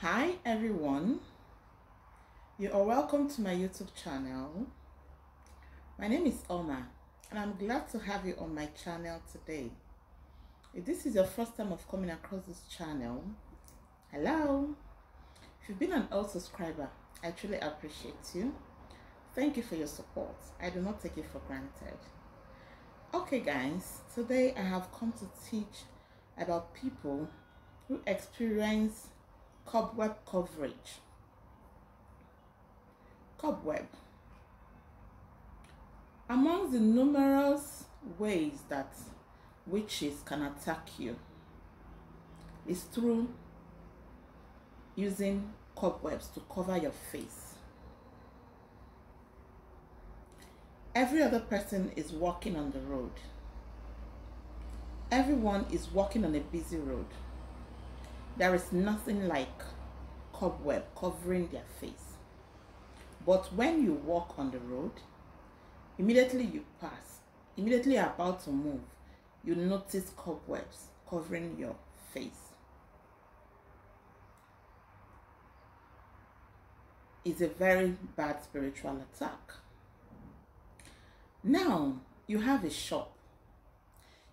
Hi everyone, you are welcome to my YouTube channel. My name is Oma and I'm glad to have you on my channel today. If this is your first time of coming across this channel, hello. If you've been an old subscriber, I truly appreciate you. Thank you for your support. I do not take it for granted. Okay guys, today I have come to teach about people who experience cobweb coverage. Cobweb. Among the numerous ways that witches can attack you is through using cobwebs to cover your face. Every other person is walking on the road. Everyone is walking on a busy road. There is nothing like cobweb covering their face. But when you walk on the road, immediately you pass, immediately you're about to move, you notice cobwebs covering your face. It's a very bad spiritual attack. Now, you have a shop.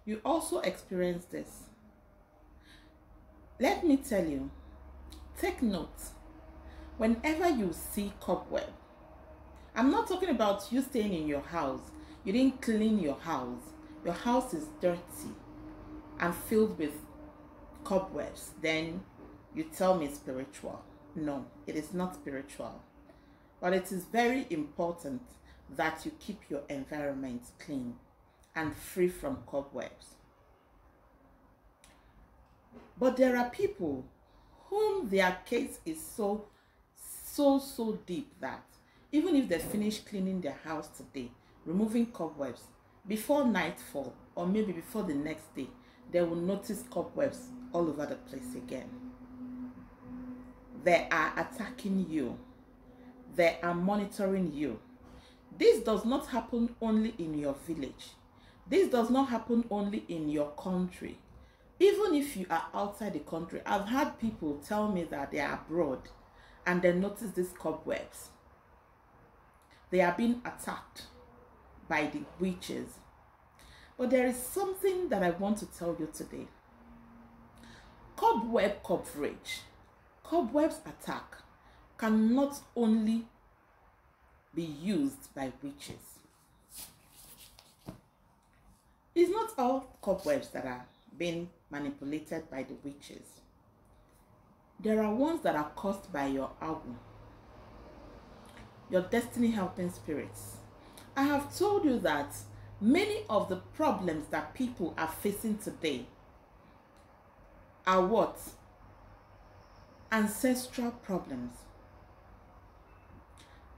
You also experience this. Let me tell you, take note. Whenever you see cobweb, I'm not talking about you staying in your house. You didn't clean your house is dirty and filled with cobwebs. Then you tell me spiritual. No, it is not spiritual. But it is very important that you keep your environment clean and free from cobwebs. But there are people whom their case is so deep that even if they finish cleaning their house today, removing cobwebs, before nightfall or maybe before the next day, they will notice cobwebs all over the place again. They are attacking you. They are monitoring you. This does not happen only in your village. This does not happen only in your country. Even if you are outside the country, I've had people tell me that they are abroad and they notice these cobwebs. They are being attacked by the witches. But there is something that I want to tell you today. Cobweb coverage, cobwebs attack can not only be used by witches. It's not all cobwebs that are being manipulated by the witches. There are ones that are caused by your awu, your destiny helping spirits. I have told you that many of the problems that people are facing today are what? Ancestral problems,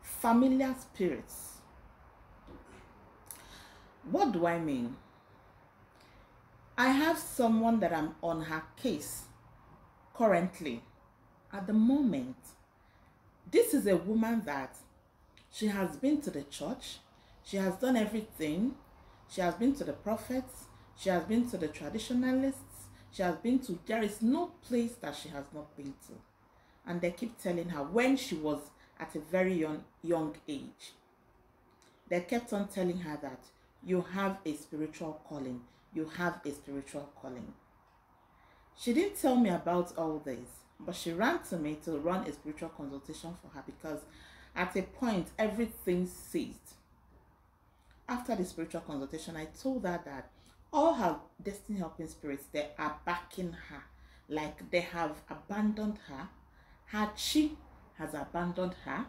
familiar spirits. What do I mean? I have someone that I'm on her case currently. At the moment, this is a woman that she has been to the church, she has done everything, she has been to the prophets, she has been to the traditionalists, she has been to, there is no place that she has not been to. And they keep telling her when she was at a very young age, they kept on telling her that you have a spiritual calling, you have a spiritual calling. She didn't tell me about all this, but she ran to me to run a spiritual consultation for her because at a point everything ceased. After the spiritual consultation, I told her that all her destiny helping spirits, they are backing her. Like they have abandoned her. Her chi has abandoned her.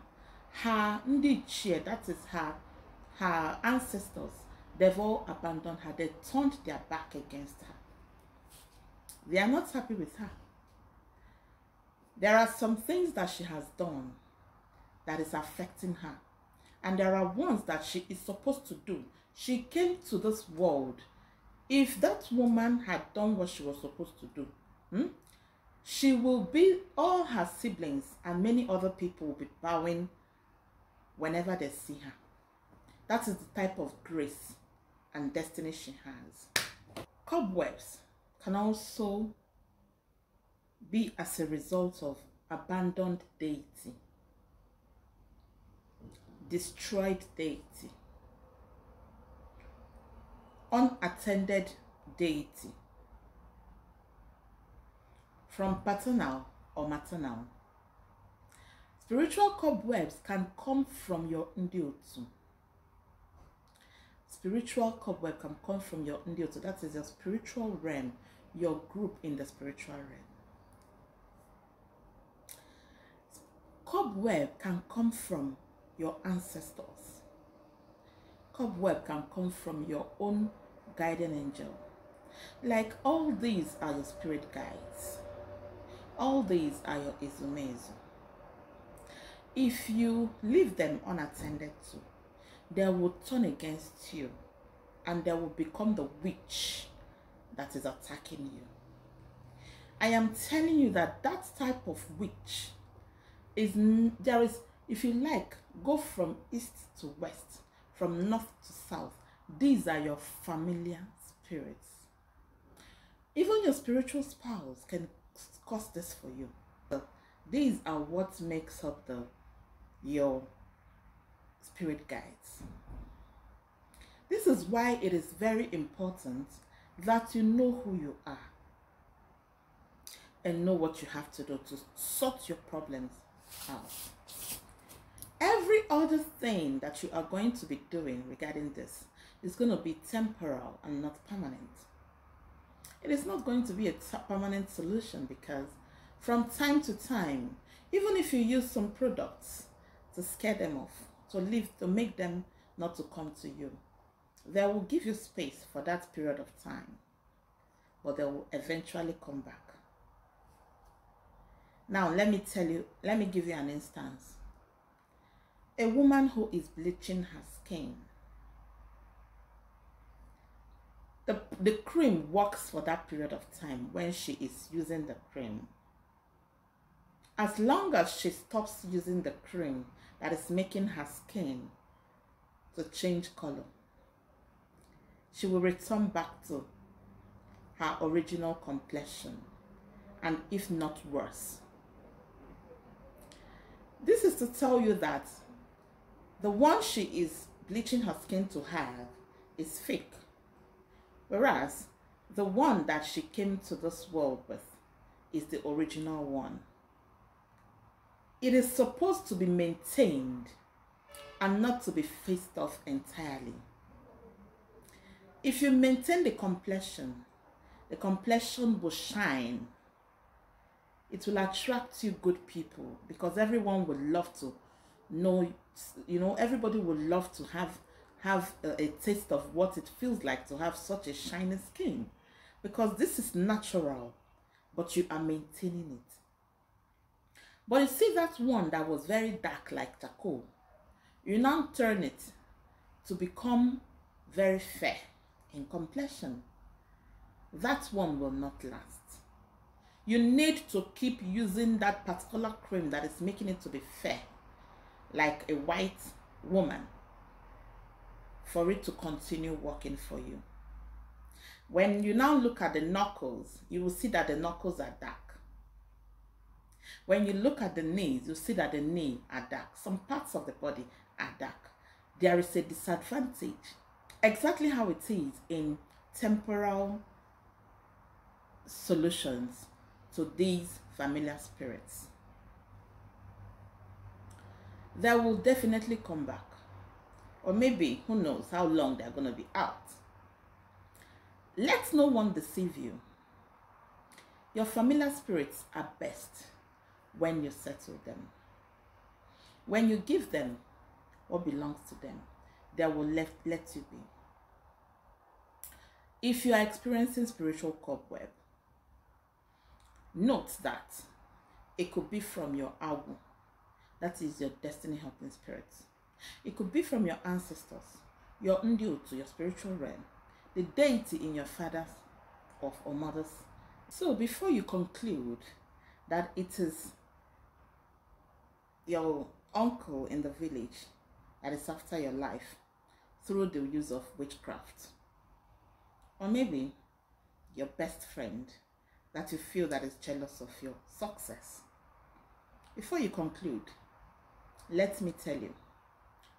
Her ndi chi, that is her ancestors, they've all abandoned her. They turned their back against her. They are not happy with her. There are some things that she has done that is affecting her. And there are ones that she is supposed to do. She came to this world. If that woman had done what she was supposed to do, she will be, all her siblings and many other people will be bowing whenever they see her. That is the type of grace and destiny she has. Cobwebs can also be as a result of abandoned deity, destroyed deity, unattended deity, from paternal or maternal. Spiritual cobwebs can come from your ndiotu. Spiritual cobweb can come from your ndiotu. That is your spiritual realm, your group in the spiritual realm. Cobweb can come from your ancestors. Cobweb can come from your own guardian angel. Like, all these are your spirit guides. All these are your ezumezu. If you leave them unattended to, they will turn against you and they will become the witch that is attacking you. I am telling you that that type of witch is, if you like, go from east to west, from north to south. These are your familiar spirits. Even your spiritual spouse can cause this for you. These are what makes up your spirit guides. This is why it is very important that you know who you are and know what you have to do to sort your problems out. Every other thing that you are going to be doing regarding this is going to be temporal and not permanent. It is not going to be a permanent solution, because from time to time, even if you use some products to scare them off, to make them not to come to you, they will give you space for that period of time, but they will eventually come back. Now, let me give you an instance. A woman who is bleaching her skin, the cream works for that period of time when she is using the cream. As long as she stops using the cream that is making her skin to change color, she will return back to her original complexion, and if not worse. This is to tell you that the one she is bleaching her skin to have is fake, whereas the one that she came to this world with is the original one. It is supposed to be maintained and not to be faced off entirely. If you maintain the complexion will shine. It will attract you good people, because everyone would love to know, everybody would love to have a taste of what it feels like to have such a shiny skin, because this is natural, but you are maintaining it. But you see that one that was very dark like charcoal, you now turn it to become very fair in complexion. That one will not last. You need to keep using that particular cream that is making it to be fair, like a white woman, for it to continue working for you. When you now look at the knuckles, you will see that the knuckles are dark. When you look at the knees, you see that the knees are dark. Some parts of the body are dark. There is a disadvantage. Exactly how it is in temporal solutions to these familiar spirits. They will definitely come back. Or maybe, who knows how long they're going to be out. Let no one deceive you. Your familiar spirits are best when you settle them. When you give them what belongs to them, they will let you be. If you are experiencing spiritual cobweb, note that it could be from your Awu, that is your destiny helping spirits. It could be from your ancestors, your Ndiotu, your spiritual realm, the deity in your father's or mother's. So before you conclude that it is your uncle in the village that is after your life through the use of witchcraft, or maybe your best friend that you feel that is jealous of your success, Before you conclude, let me tell you,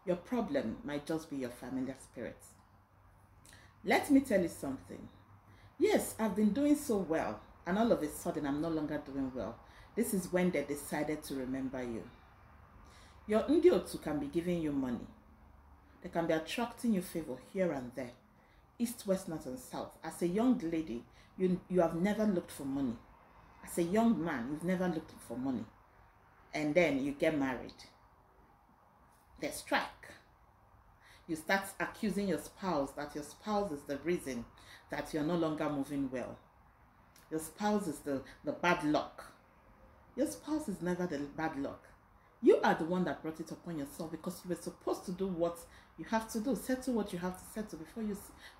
your problem might just be your familiar spirits. Let me tell you something. Yes, I've been doing so well, and all of a sudden I'm no longer doing well. This is when they decided to remember you. Your Ndiotu can be giving you money. They can be attracting you favor here and there, east, west, north, and south. As a young lady, you have never looked for money. As a young man, you've never looked for money. And then you get married. They strike. You start accusing your spouse that your spouse is the reason that you're no longer moving well. Your spouse is the bad luck. Your spouse is never the bad luck. You are the one that brought it upon yourself, because you were supposed to do what you have to do. Settle what you have to settle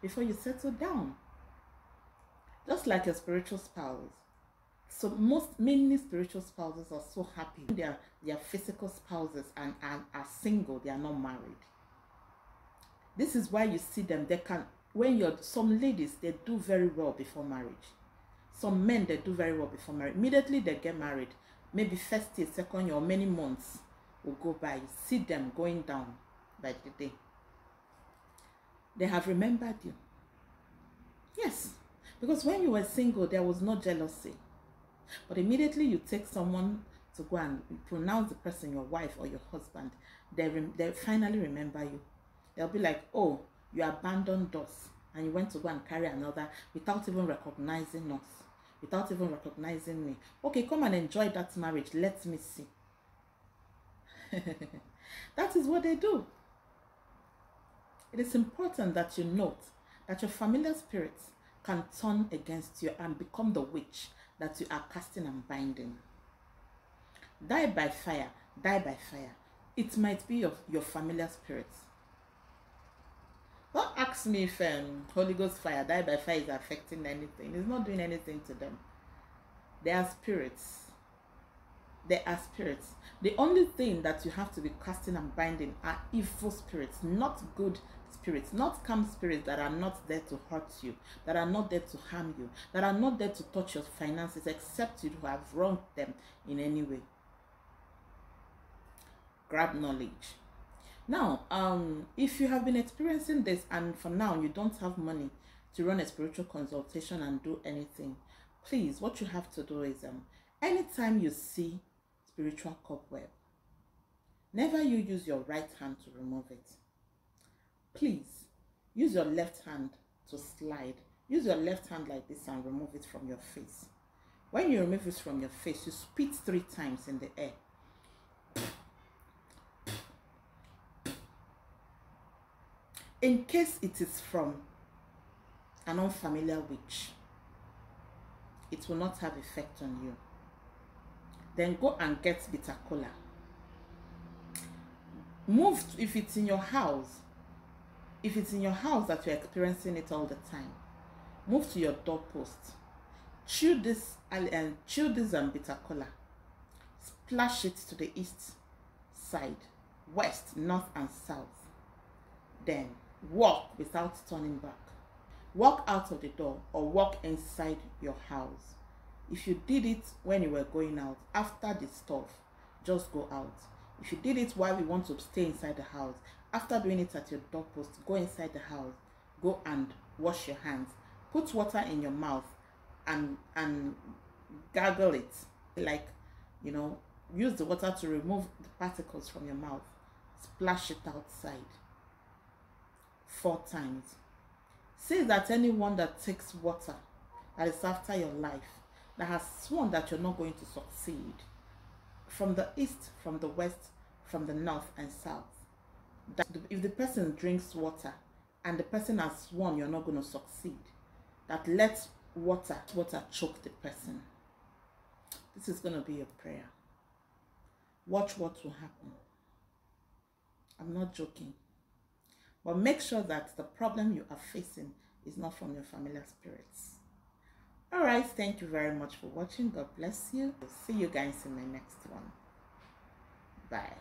before you settle down. Just like your spiritual spouse. So many spiritual spouses are so happy. They are physical spouses and are single. They are not married. This is why you see them. Some ladies, they do very well before marriage. Some men, they do very well before marriage. Immediately they get married, maybe first year, second year, or many months will go by. You see them going down by the day. They have remembered you. Yes, because when you were single, there was no jealousy. But immediately you take someone to go and pronounce the person your wife or your husband, they finally remember you. They'll be like, oh, you abandoned us and you went to go and carry another without even recognizing us, without even recognizing me. Okay, come and enjoy that marriage. Let me see. That is what they do. It is important that you note that your familiar spirits can turn against you and become the witch that you are casting and binding. Die by fire, die by fire. It might be your familiar spirits. Don't ask me if Holy Ghost fire, die by fire is affecting anything. It's not doing anything to them. They are spirits. They are spirits. The only thing that you have to be casting and binding are evil spirits, not good spirits, not calm spirits that are not there to hurt you, that are not there to harm you, that are not there to touch your finances except you have wronged them in any way. Grab knowledge. Now, if you have been experiencing this and for now you don't have money to run a spiritual consultation and do anything, please, what you have to do is anytime you see spiritual cobweb, never you use your right hand to remove it. Please use your left hand to slide. Use your left hand like this and remove it from your face. When you remove it from your face, you spit 3 times in the air. In case it is from an unfamiliar witch, it will not have effect on you. Then go and get bitter kola. Move if it's in your house. If it's in your house that you're experiencing it all the time, move to your doorpost. Chew this bitter kola. Splash it to the east side, west, north, and south. Then walk without turning back. Walk out of the door or walk inside your house. If you did it when you were going out, after the stuff, just go out. If you did it while you want to stay inside the house, after doing it at your doorpost, go inside the house, go and wash your hands. Put water in your mouth and gargle it. Like, use the water to remove the particles from your mouth. Splash it outside 4 times. Say that anyone that takes water that is after your life, that has sworn that you're not going to succeed, from the east, from the west, from the north and south, that if the person drinks water and the person has sworn you're not going to succeed, that let water choke the person. This is going to be your prayer. Watch what will happen. I'm not joking. But make sure that the problem you are facing is not from your familiar spirits. Alright, thank you very much for watching. God bless you. See you guys in my next one. Bye.